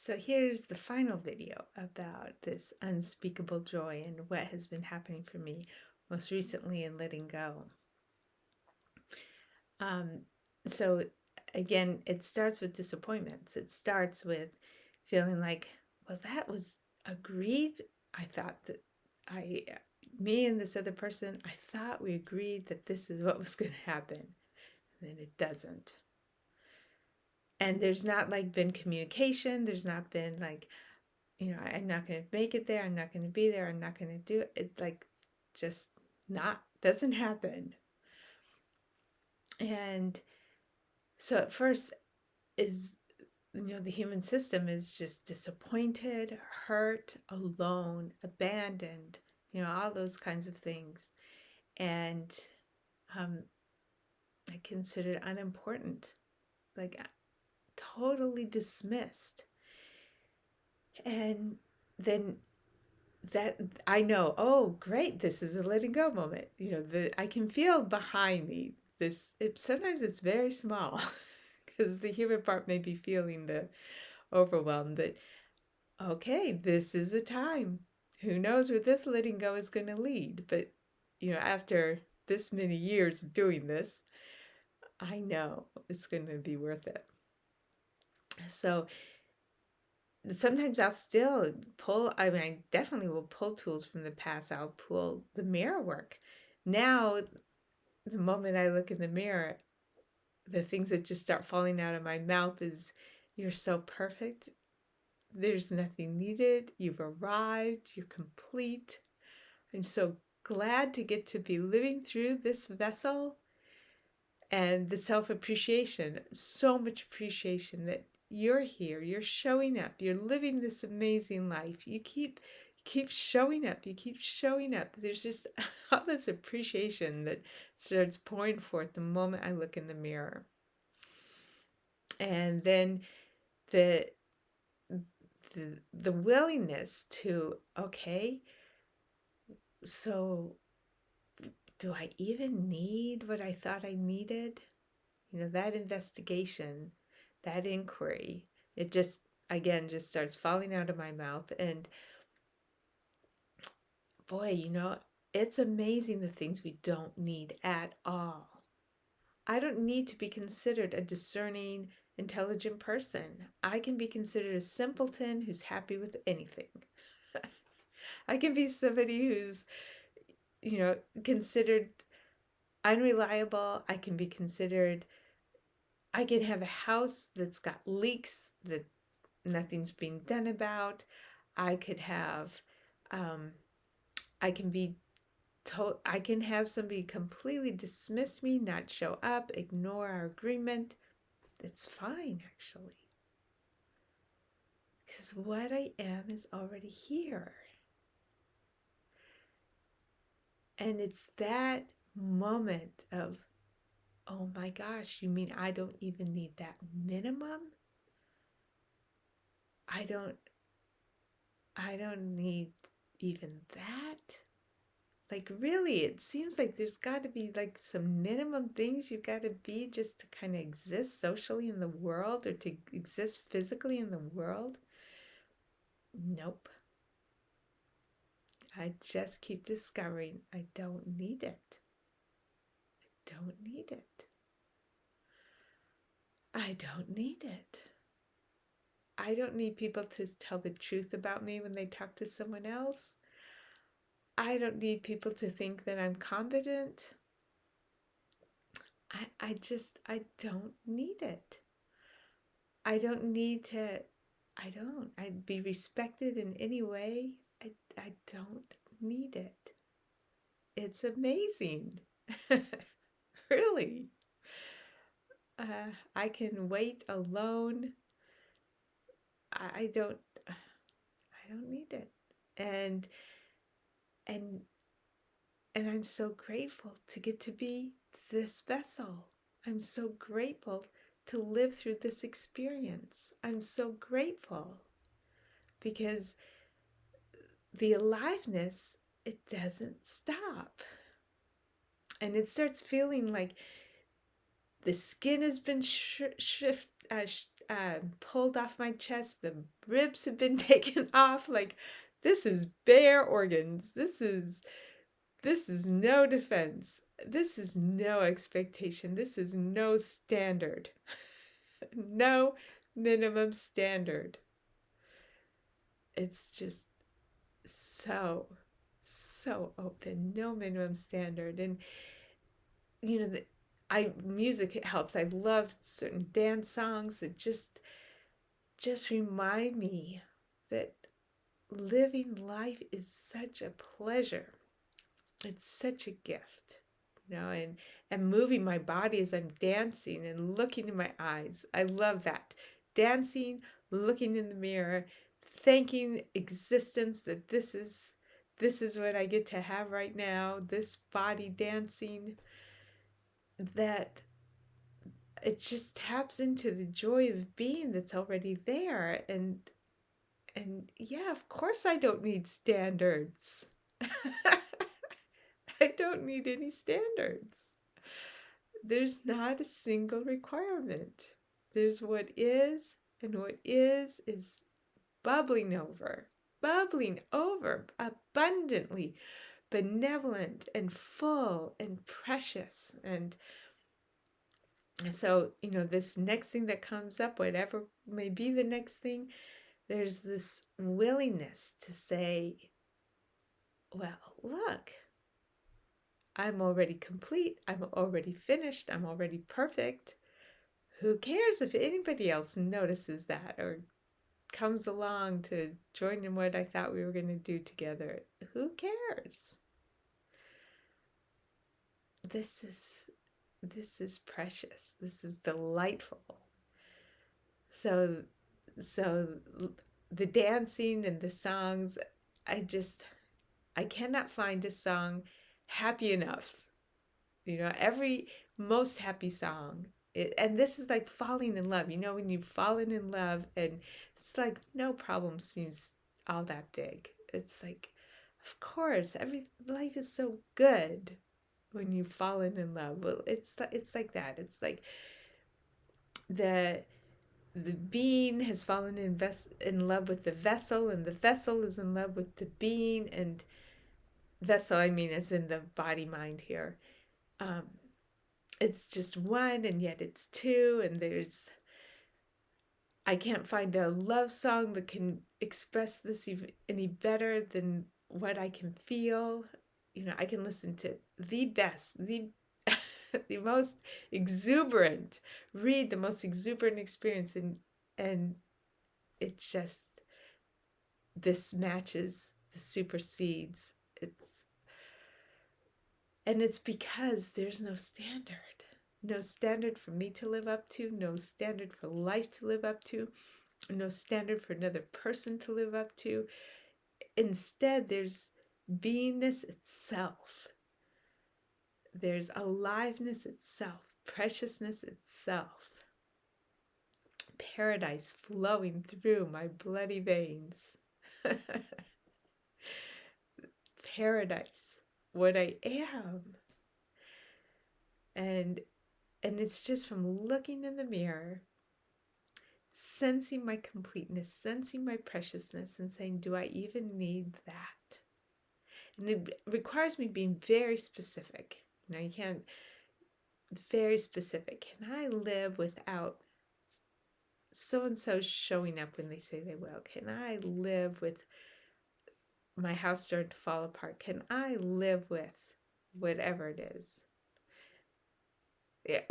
So here's the final video about this unspeakable joy and what has been happening for me most recently in letting go. Um, so again, it starts with disappointments. It starts with feeling like, well, that was agreed. I thought that me and this other person, I thought we agreed that this is what was going to happen. And then it doesn't. And there's not like been communication. There's not been like, I'm not going to make it there. I'm not going to be there. I'm not going to do it. It like just not doesn't happen. And so at first is, the human system is just disappointed, hurt, alone, abandoned, all those kinds of things. And um, I considered unimportant, like totally dismissed. And then that I know, oh great, this is a letting go moment. I can feel behind me sometimes it's very small because the human part may be feeling the overwhelm that okay, this is a time. Who knows where this letting go is going to lead? But after this many years of doing this, I know it's going to be worth it. So sometimes I'll still pull, I definitely will pull tools from the past. I'll pull the mirror work. Now, the moment I look in the mirror, the things that just start falling out of my mouth is, you're so perfect. There's nothing needed. You've arrived. You're complete. I'm so glad to get to be living through this vessel, and the self-appreciation, so much appreciation that you're here, you're showing up, you're living this amazing life. You keep showing up, you keep showing up. There's just all this appreciation that starts pouring forth the moment I look in the mirror. And then the the willingness to, okay, so do I even need what I thought I needed? That investigation, that inquiry, it just, again, just starts falling out of my mouth. And boy, it's amazing the things we don't need at all. I don't need to be considered a discerning, intelligent person. I can be considered a simpleton who's happy with anything. I can be somebody who's, considered unreliable. I can be considered, I can have a house that's got leaks that nothing's being done about. I could have, um, I can be told, I can have somebody completely dismiss me, not show up, ignore our agreement. It's fine, actually. Because what I am is already here. And it's that moment of, oh my gosh, you mean I don't even need that minimum? I don't need even that. Like, really, it seems like there's got to be like some minimum things you've got to be just to kind of exist socially in the world or to exist physically in the world. Nope. I just keep discovering I don't need it. I don't need it. I don't need it. I don't need people to tell the truth about me when they talk to someone else. I don't need people to think that I'm competent. I don't need it. I don't need to, I'd be respected in any way. I don't need it. It's amazing. Really. I can wait alone. I don't, I don't need it. And, and, and I'm so grateful to get to be this vessel. I'm so grateful to live through this experience. I'm so grateful because the aliveness, it doesn't stop. And it starts feeling like the skin has been pulled off my chest. The ribs have been taken off. Like, this is bare organs. This is no defense. This is no expectation. This is no standard. No minimum standard. It's just so, so open. No minimum standard. And, you know, music, it helps. I love certain dance songs that just remind me that living life is such a pleasure. It's such a gift, and moving my body as I'm dancing and looking in my eyes. I love that. Dancing, looking in the mirror, thanking existence that this is what I get to have right now, this body dancing, that it just taps into the joy of being that's already there. And yeah, of course I don't need standards. I don't need any standards. There's not a single requirement. There's what is, and what is bubbling over abundantly, benevolent and full and precious. And so, this next thing that comes up, whatever may be the next thing, there's this willingness to say, well, look, I'm already complete. I'm already finished. I'm already perfect. Who cares if anybody else notices that or comes along to join in what I thought we were going to do together? Who cares? This is precious. This is delightful. So the dancing and the songs, I cannot find a song happy enough. Every most happy song. And this is like falling in love. When you've fallen in love and it's like no problem seems all that big. It's like, of course, life is so good when you've fallen in love. Well, it's like that. It's like the being has fallen in love with the vessel, and the vessel is in love with the being. And vessel, I mean, as in the body mind here. It's just one, and yet it's two, and I can't find a love song that can express this any better than what I can feel. I can listen to the best, the the most exuberant, read the most exuberant experience, and it just, this matches, this supersedes. It's because there's no standard. No standard for me to live up to, no standard for life to live up to, no standard for another person to live up to. Instead, there's beingness itself. There's aliveness itself, preciousness itself, paradise flowing through my bloody veins. Paradise, what I am. And it's just from looking in the mirror, sensing my completeness, sensing my preciousness, and saying, do I even need that? And it requires me being very specific. You can't, very specific. Can I live without so-and-so showing up when they say they will? Can I live with my house starting to fall apart? Can I live with whatever it is?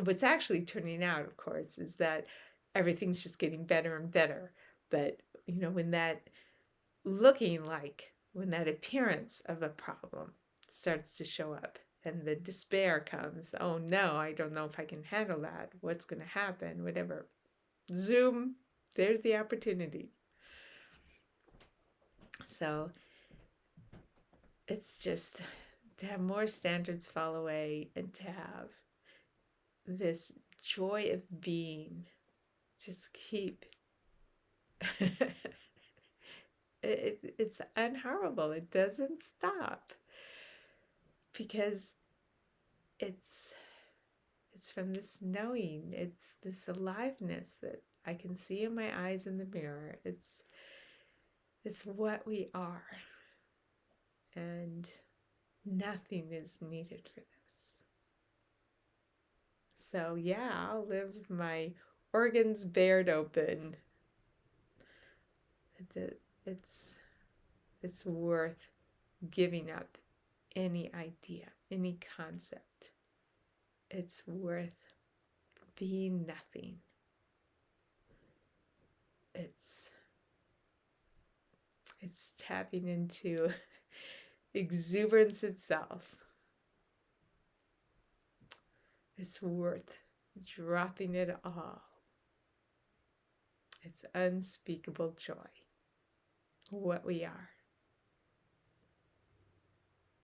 What's actually turning out, of course, is that everything's just getting better and better. But, when that appearance of a problem starts to show up and the despair comes, oh no, I don't know if I can handle that. What's going to happen? Whatever. Zoom, there's the opportunity. So it's just to have more standards fall away and to have this joy of being just keep it's unharmable. It doesn't stop because it's from this knowing, it's this aliveness that I can see in my eyes in the mirror. It's what we are. And nothing is needed for this. So yeah, I'll live with my organs bared open. It's it's worth giving up any idea, any concept. It's worth being nothing. It's tapping into exuberance itself. It's worth dropping it all. It's unspeakable joy, what we are.